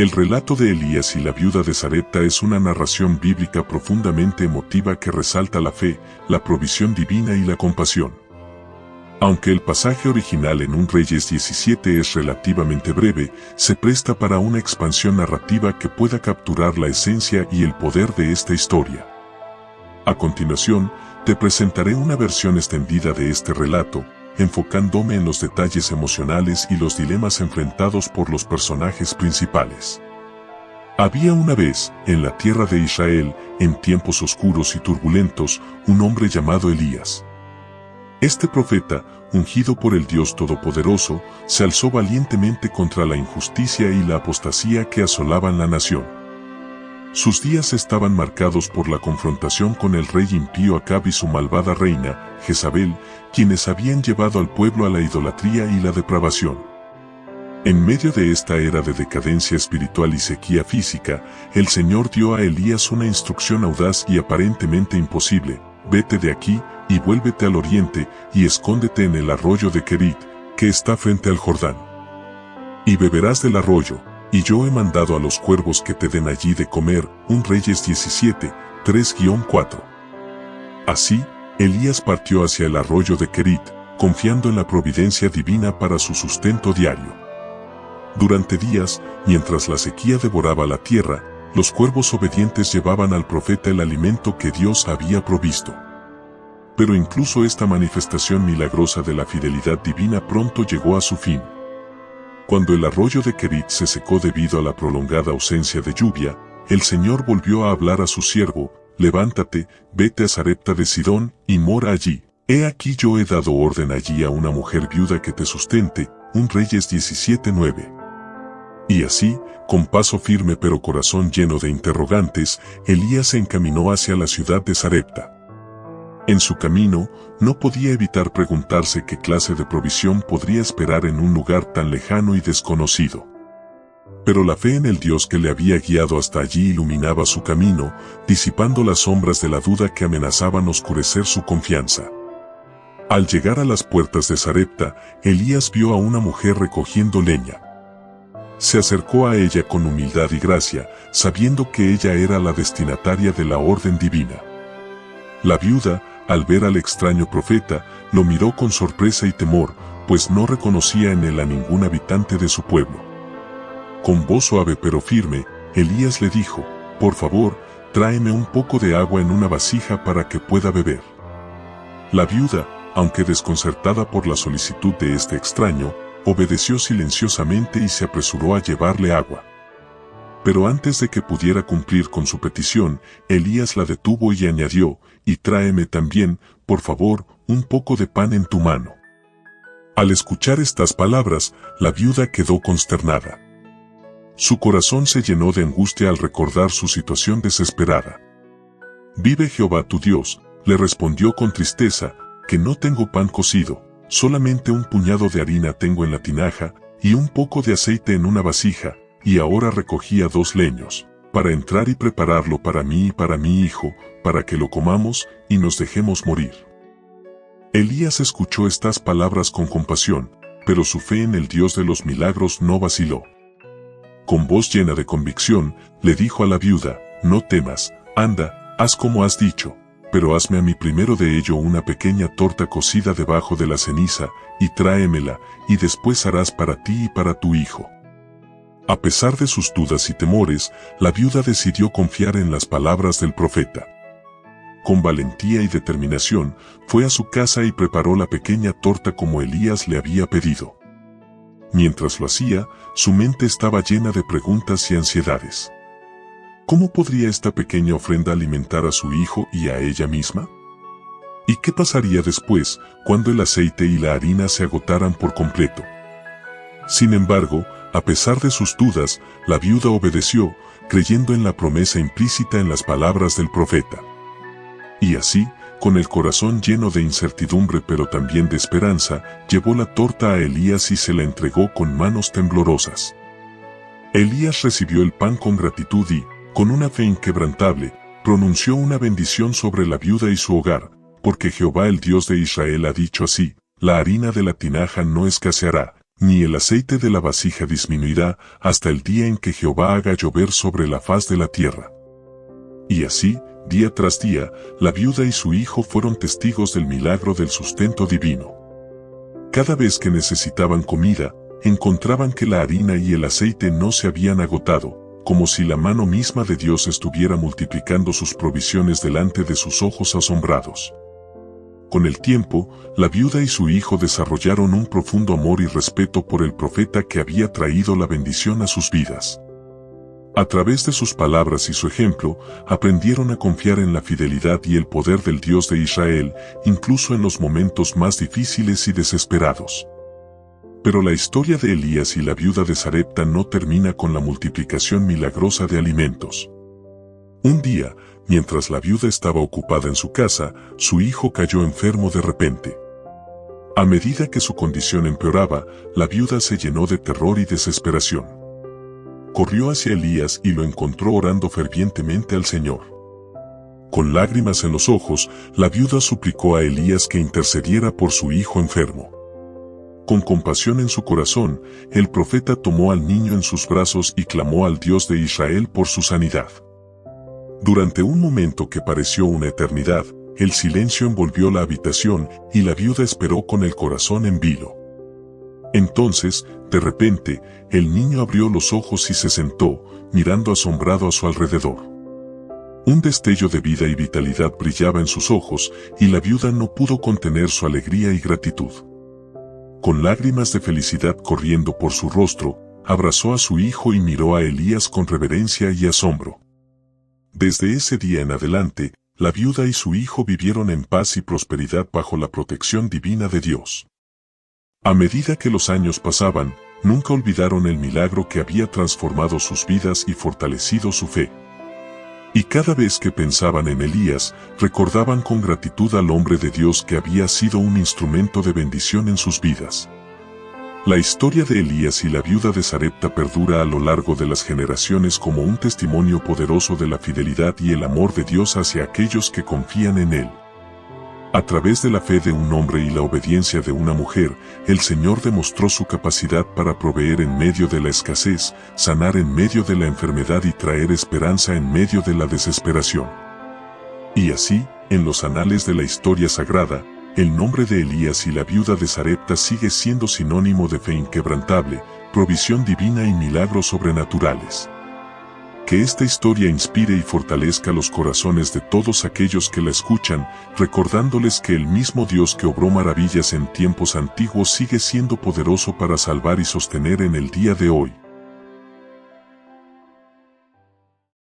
El relato de Elías y la viuda de Sarepta es una narración bíblica profundamente emotiva que resalta la fe, la provisión divina y la compasión. Aunque el pasaje original en 1 Reyes 17 es relativamente breve, se presta para una expansión narrativa que pueda capturar la esencia y el poder de esta historia. A continuación, te presentaré una versión extendida de este relato, enfocándome en los detalles emocionales y los dilemas enfrentados por los personajes principales. Había una vez, en la tierra de Israel, en tiempos oscuros y turbulentos, un hombre llamado Elías. Este profeta, ungido por el Dios Todopoderoso, se alzó valientemente contra la injusticia y la apostasía que asolaban la nación. Sus días estaban marcados por la confrontación con el rey impío Acab y su malvada reina, Jezabel, quienes habían llevado al pueblo a la idolatría y la depravación. En medio de esta era de decadencia espiritual y sequía física, el Señor dio a Elías una instrucción audaz y aparentemente imposible: vete de aquí, y vuélvete al oriente, y escóndete en el arroyo de Kerit, que está frente al Jordán. Y beberás del arroyo, y yo he mandado a los cuervos que te den allí de comer. 1 Reyes 17, 3-4. Así, Elías partió hacia el arroyo de Kerit, confiando en la providencia divina para su sustento diario. Durante días, mientras la sequía devoraba la tierra, los cuervos obedientes llevaban al profeta el alimento que Dios había provisto. Pero incluso esta manifestación milagrosa de la fidelidad divina pronto llegó a su fin. Cuando el arroyo de Kerit se secó debido a la prolongada ausencia de lluvia, el Señor volvió a hablar a su siervo: levántate, vete a Sarepta de Sidón, y mora allí. He aquí yo he dado orden allí a una mujer viuda que te sustente. 1 Reyes 17:9. Y así, con paso firme pero corazón lleno de interrogantes, Elías se encaminó hacia la ciudad de Sarepta. En su camino, no podía evitar preguntarse qué clase de provisión podría esperar en un lugar tan lejano y desconocido. Pero la fe en el Dios que le había guiado hasta allí iluminaba su camino, disipando las sombras de la duda que amenazaban oscurecer su confianza. Al llegar a las puertas de Sarepta, Elías vio a una mujer recogiendo leña. Se acercó a ella con humildad y gracia, sabiendo que ella era la destinataria de la orden divina. La viuda, al ver al extraño profeta, lo miró con sorpresa y temor, pues no reconocía en él a ningún habitante de su pueblo. Con voz suave pero firme, Elías le dijo: por favor, tráeme un poco de agua en una vasija para que pueda beber. La viuda, aunque desconcertada por la solicitud de este extraño, obedeció silenciosamente y se apresuró a llevarle agua. Pero antes de que pudiera cumplir con su petición, Elías la detuvo y añadió: y tráeme también, por favor, un poco de pan en tu mano. Al escuchar estas palabras, la viuda quedó consternada. Su corazón se llenó de angustia al recordar su situación desesperada. Vive Jehová tu Dios, le respondió con tristeza, que no tengo pan cocido, solamente un puñado de harina tengo en la tinaja, y un poco de aceite en una vasija, y ahora recogía 2 leños, para entrar y prepararlo para mí y para mi hijo, para que lo comamos y nos dejemos morir. Elías escuchó estas palabras con compasión, pero su fe en el Dios de los milagros no vaciló. Con voz llena de convicción, le dijo a la viuda: no temas, anda, haz como has dicho, pero hazme a mí primero de ello una pequeña torta cocida debajo de la ceniza, y tráemela, y después harás para ti y para tu hijo. A pesar de sus dudas y temores, la viuda decidió confiar en las palabras del profeta. Con valentía y determinación, fue a su casa y preparó la pequeña torta como Elías le había pedido. Mientras lo hacía, su mente estaba llena de preguntas y ansiedades. ¿Cómo podría esta pequeña ofrenda alimentar a su hijo y a ella misma? ¿Y qué pasaría después, cuando el aceite y la harina se agotaran por completo? Sin embargo, a pesar de sus dudas, la viuda obedeció, creyendo en la promesa implícita en las palabras del profeta. Y así, con el corazón lleno de incertidumbre pero también de esperanza, llevó la torta a Elías y se la entregó con manos temblorosas. Elías recibió el pan con gratitud y, con una fe inquebrantable, pronunció una bendición sobre la viuda y su hogar, porque Jehová el Dios de Israel ha dicho así: la harina de la tinaja no escaseará, ni el aceite de la vasija disminuirá hasta el día en que Jehová haga llover sobre la faz de la tierra. Y así, día tras día, la viuda y su hijo fueron testigos del milagro del sustento divino. Cada vez que necesitaban comida, encontraban que la harina y el aceite no se habían agotado, como si la mano misma de Dios estuviera multiplicando sus provisiones delante de sus ojos asombrados. Con el tiempo, la viuda y su hijo desarrollaron un profundo amor y respeto por el profeta que había traído la bendición a sus vidas. A través de sus palabras y su ejemplo, aprendieron a confiar en la fidelidad y el poder del Dios de Israel, incluso en los momentos más difíciles y desesperados. Pero la historia de Elías y la viuda de Sarepta no termina con la multiplicación milagrosa de alimentos. Un día, mientras la viuda estaba ocupada en su casa, su hijo cayó enfermo de repente. A medida que su condición empeoraba, la viuda se llenó de terror y desesperación. Corrió hacia Elías y lo encontró orando fervientemente al Señor. Con lágrimas en los ojos, la viuda suplicó a Elías que intercediera por su hijo enfermo. Con compasión en su corazón, el profeta tomó al niño en sus brazos y clamó al Dios de Israel por su sanidad. Durante un momento que pareció una eternidad, el silencio envolvió la habitación y la viuda esperó con el corazón en vilo. Entonces, de repente, el niño abrió los ojos y se sentó, mirando asombrado a su alrededor. Un destello de vida y vitalidad brillaba en sus ojos, y la viuda no pudo contener su alegría y gratitud. Con lágrimas de felicidad corriendo por su rostro, abrazó a su hijo y miró a Elías con reverencia y asombro. Desde ese día en adelante, la viuda y su hijo vivieron en paz y prosperidad bajo la protección divina de Dios. A medida que los años pasaban, nunca olvidaron el milagro que había transformado sus vidas y fortalecido su fe. Y cada vez que pensaban en Elías, recordaban con gratitud al hombre de Dios que había sido un instrumento de bendición en sus vidas. La historia de Elías y la viuda de Sarepta perdura a lo largo de las generaciones como un testimonio poderoso de la fidelidad y el amor de Dios hacia aquellos que confían en Él. A través de la fe de un hombre y la obediencia de una mujer, el Señor demostró su capacidad para proveer en medio de la escasez, sanar en medio de la enfermedad y traer esperanza en medio de la desesperación. Y así, en los anales de la historia sagrada, el nombre de Elías y la viuda de Sarepta sigue siendo sinónimo de fe inquebrantable, provisión divina y milagros sobrenaturales. Que esta historia inspire y fortalezca los corazones de todos aquellos que la escuchan, recordándoles que el mismo Dios que obró maravillas en tiempos antiguos sigue siendo poderoso para salvar y sostener en el día de hoy.